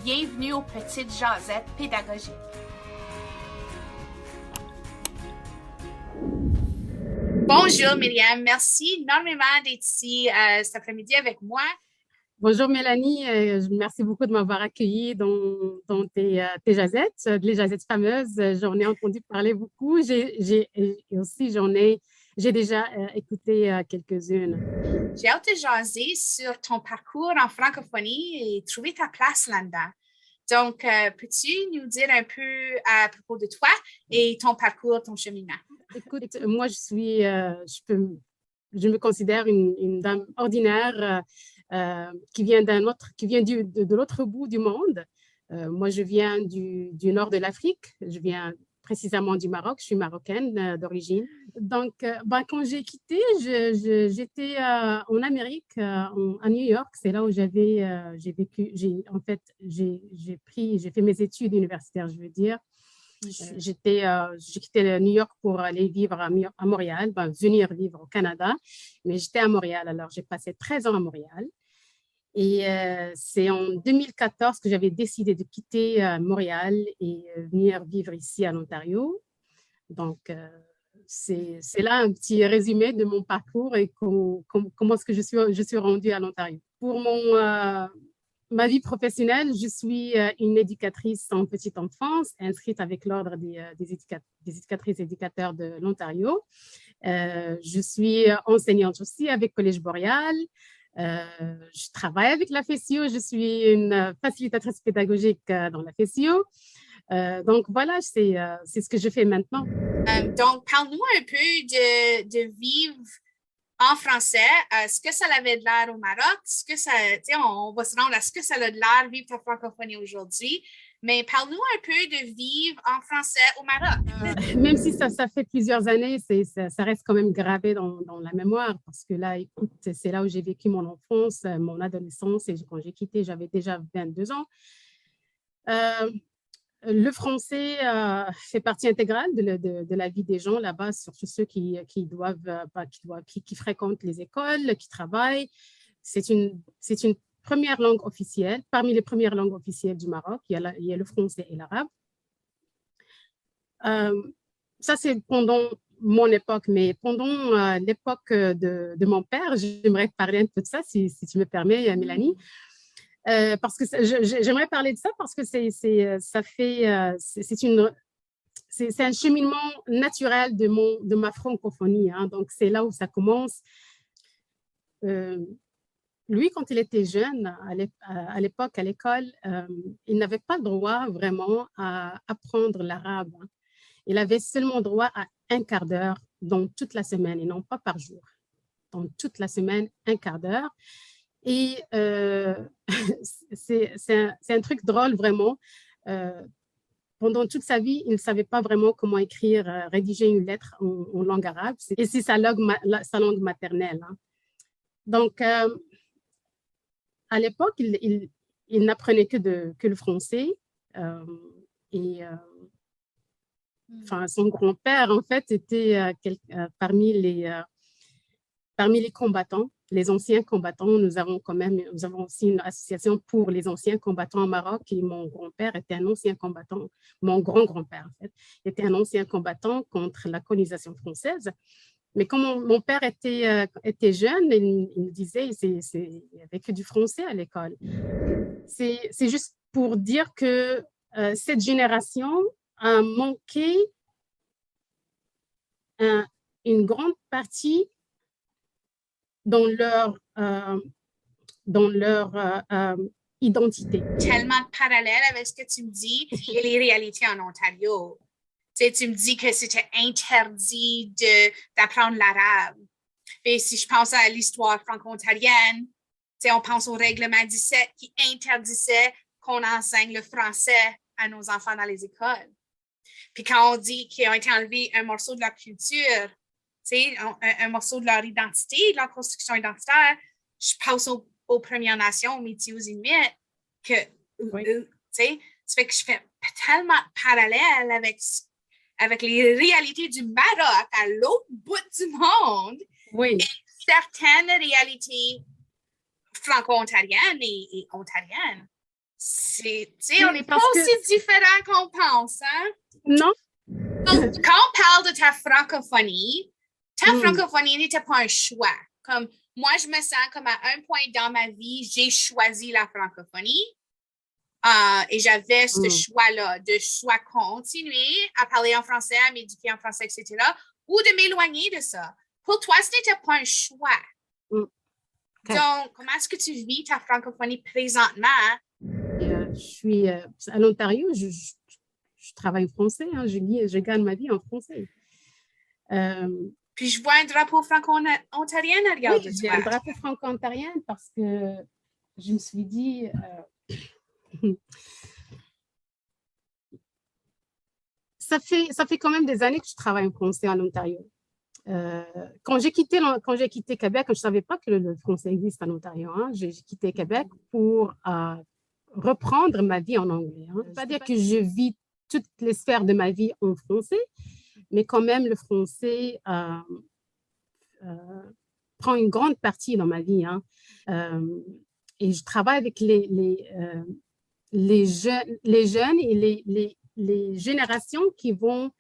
Bienvenue aux Petites Jasettes pédagogiques. Bonjour Myriam, merci énormément d'être ici cet après-midi avec moi. Bonjour Mélanie, merci beaucoup de m'avoir accueillie dans tes jasettes, les jasettes fameuses. J'en ai entendu parler beaucoup. J'ai déjà écouté quelques-unes. J'ai hâte de jaser sur ton parcours en francophonie et trouver ta place là-dedans. Donc, peux-tu nous dire un peu à propos de toi et ton parcours, ton cheminement? Écoute, moi, je me considère une dame ordinaire qui vient de l'autre bout du monde. Moi, je viens du nord de l'Afrique. Je viens précisément du Maroc. Je suis marocaine d'origine. Donc, quand j'ai quitté, j'étais en Amérique, à New York. C'est là où j'ai vécu. J'ai fait mes études universitaires, je veux dire. J'ai quitté New York pour aller vivre à Montréal, venir vivre au Canada, mais j'étais à Montréal, alors j'ai passé 13 ans à Montréal. Et c'est en 2014 que j'avais décidé de quitter Montréal et venir vivre ici à l'Ontario. Donc, c'est là un petit résumé de mon parcours et comment est-ce que je suis rendue à l'Ontario. Pour ma vie professionnelle, je suis une éducatrice en petite enfance, inscrite avec l'Ordre des éducatrices et éducateurs de l'Ontario. Je suis enseignante aussi avec Collège Boréal. Je travaille avec la FESIO. Je suis une facilitatrice pédagogique dans la FESIO. Donc, voilà, c'est ce que je fais maintenant. Donc, parle-nous un peu de vivre en français, ce que ça avait de l'air au Maroc, on va se rendre à ce que ça a de l'air vivre ta francophonie aujourd'hui, mais parle-nous un peu de vivre en français au Maroc. Même si ça fait plusieurs années, ça reste quand même gravé dans la mémoire, parce que là, écoute, c'est là où j'ai vécu mon enfance, mon adolescence, et quand j'ai quitté, j'avais déjà 22 ans. Le français fait partie intégrale de la vie des gens là-bas, surtout ceux qui fréquentent les écoles, qui travaillent. C'est une première langue officielle. Parmi les premières langues officielles du Maroc, il y a le français et l'arabe. Ça, c'est pendant mon époque, mais pendant l'époque de mon père, j'aimerais parler un peu de ça, si tu me permets, Mélanie. Parce que j'aimerais parler de ça parce que c'est un cheminement naturel de ma francophonie. Hein. Donc, c'est là où ça commence. Lui, quand il était jeune, à l'époque, à l'école, il n'avait pas droit vraiment à apprendre l'arabe. Hein. Il avait seulement droit à un quart d'heure dans toute la semaine et non pas par jour. Dans toute la semaine, un quart d'heure. Et c'est un truc drôle, vraiment. Pendant toute sa vie, il ne savait pas vraiment comment écrire, rédiger une lettre en langue arabe. Et c'est sa langue maternelle. Hein. Donc, à l'époque, il n'apprenait que le français. Son grand-père, en fait, était parmi les combattants, les anciens combattants. Nous avons aussi une association pour les anciens combattants au Maroc et mon grand-père était un ancien combattant, mon grand-grand-père en fait, était un ancien combattant contre la colonisation française. Mais quand mon père était jeune, il me disait il n'y avait que du français à l'école. C'est juste pour dire que cette génération a manqué une grande partie dans leur identité. Tellement de parallèles avec ce que tu me dis et les réalités en Ontario. Tu me dis que c'était interdit d'apprendre l'arabe. Et si je pense à l'histoire franco-ontarienne, on pense au règlement 17 qui interdisait qu'on enseigne le français à nos enfants dans les écoles. Puis quand on dit qu'ils ont été enlevés un morceau de leur culture, un morceau de leur identité, de leur construction identitaire, je pense aux Premières Nations, aux Métis, aux Inuits, que, oui. Ça fait que je fais tellement de parallèles avec les réalités du Maroc à l'autre bout du monde. Oui. Et certaines réalités franco-ontariennes et ontariennes. On n'est pas aussi différents qu'on pense, hein? Non. Donc, quand on parle de ta francophonie n'était pas un choix. Comme moi, je me sens comme à un point dans ma vie, j'ai choisi la francophonie. Et j'avais ce choix-là de soit continuer à parler en français, à m'éduquer en français, etc., ou de m'éloigner de ça. Pour toi, ce n'était pas un choix. Okay. Donc, comment est-ce que tu vis ta francophonie présentement? Je suis à l'Ontario, je travaille en français, hein, je gagne ma vie en français. Puis je vois un drapeau franco-ontarien derrière de toi. Oui, j'ai un drapeau franco-ontarien parce que je me suis dit... ça fait quand même des années que je travaille en français en Ontario. Quand j'ai quitté Québec, je ne savais pas que le français existe en Ontario. Hein. J'ai quitté Québec pour reprendre ma vie en anglais. Hein. Je ne veux pas dire que je vis toutes les sphères de ma vie en français, mais quand même, le français prend une grande partie dans ma vie. Hein. Et je travaille avec les jeunes et les générations qui vont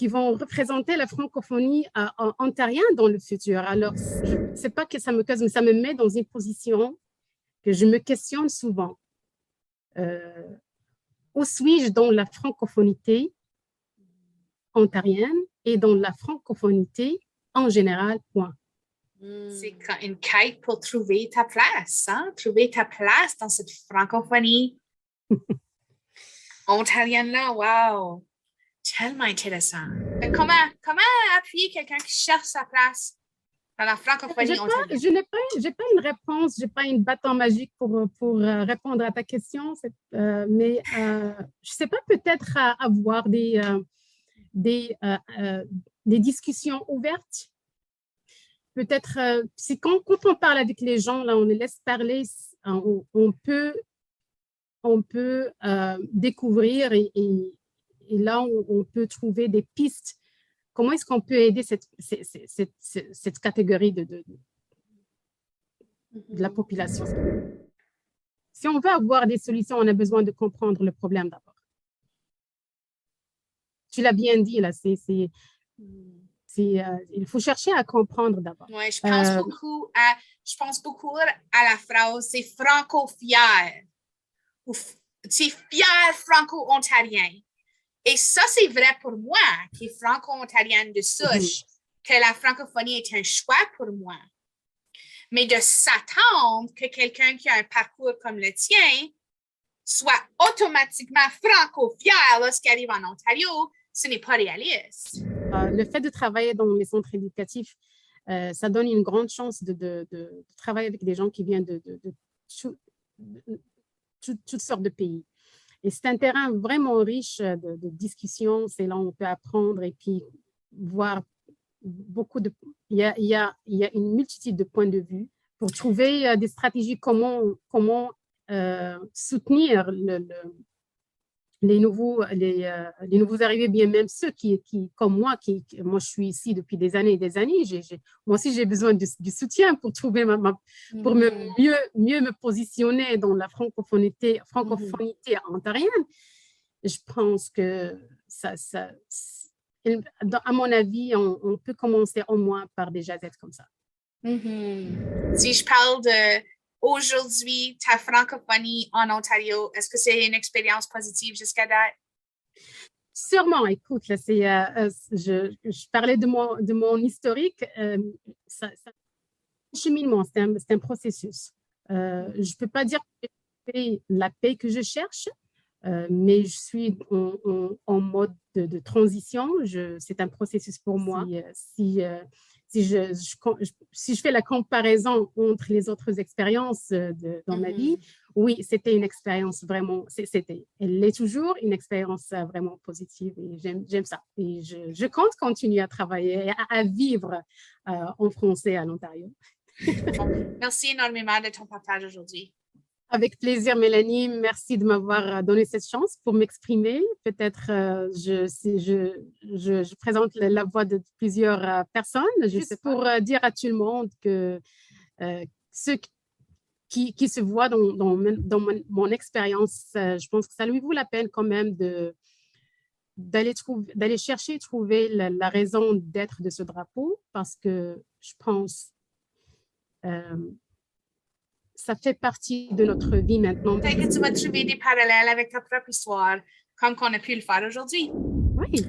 représenter la francophonie ontarienne dans le futur. Alors, je ne sais pas que ça me cause, mais ça me met dans une position que je me questionne souvent. Où suis-je dans la francophonie ontarienne et dans la francophonie en général, point. C'est une quête pour trouver ta place, hein? Trouver ta place dans cette francophonie ontarienne-là. Wow! Tellement intéressant. Comment appuyer quelqu'un qui cherche sa place dans la francophonie ontarienne? Je n'ai pas une réponse, je n'ai pas une bâton magique pour répondre à ta question, mais je ne sais pas, peut-être avoir des discussions ouvertes. Peut-être, quand on parle avec les gens, là, on les laisse parler, on peut découvrir et là, on peut trouver des pistes. Comment est-ce qu'on peut aider cette catégorie de la population? Si on veut avoir des solutions, on a besoin de comprendre le problème d'abord. Tu l'as bien dit, là, il faut chercher à comprendre d'abord. Oui, je pense beaucoup à la phrase, c'est franco-fier. Ou c'est fier franco-ontarien. Et ça, c'est vrai pour moi, qui est franco-ontarienne de souche, que la francophonie est un choix pour moi. Mais de s'attendre que quelqu'un qui a un parcours comme le tien soit automatiquement franco-fier lorsqu'il arrive en Ontario, ce n'est pas réaliste. Le fait de travailler dans les centres éducatifs, ça donne une grande chance de travailler avec des gens qui viennent de toutes sortes de pays. Et c'est un terrain vraiment riche de discussions. C'est là où on peut apprendre et puis voir beaucoup de... Il y a une multitude de points de vue pour trouver des stratégies, comment soutenir les nouveaux arrivés, bien même ceux qui comme moi, moi je suis ici depuis des années et des années, moi aussi j'ai besoin du soutien pour trouver pour mieux me positionner dans la francophonie ontarienne. Je pense que à mon avis, on peut commencer au moins par des jasettes comme ça. Si je parle aujourd'hui, ta francophonie en Ontario, est-ce que c'est une expérience positive jusqu'à date? Sûrement, écoute, là, je parlais de mon historique. Cheminement, c'est un processus. Je ne peux pas dire que c'est la paix que je cherche, mais je suis en mode de transition. C'est un processus pour moi. Si je fais la comparaison entre les autres expériences dans ma vie, oui, c'était une expérience vraiment, elle est toujours une expérience vraiment positive et j'aime ça. Et je compte continuer à travailler, à vivre en français à l'Ontario. Merci énormément de ton partage aujourd'hui. Avec plaisir, Mélanie. Merci de m'avoir donné cette chance pour m'exprimer. Peut-être je présente la voix de plusieurs personnes, juste pour dire à tout le monde que qui se voit dans mon expérience. Je pense que ça lui vaut la peine quand même d'aller chercher et trouver la raison d'être de ce drapeau, parce que je pense ça fait partie de notre vie maintenant. Peut-être que tu vas trouver des parallèles avec ta propre histoire, comme qu'on a pu le faire aujourd'hui. Oui.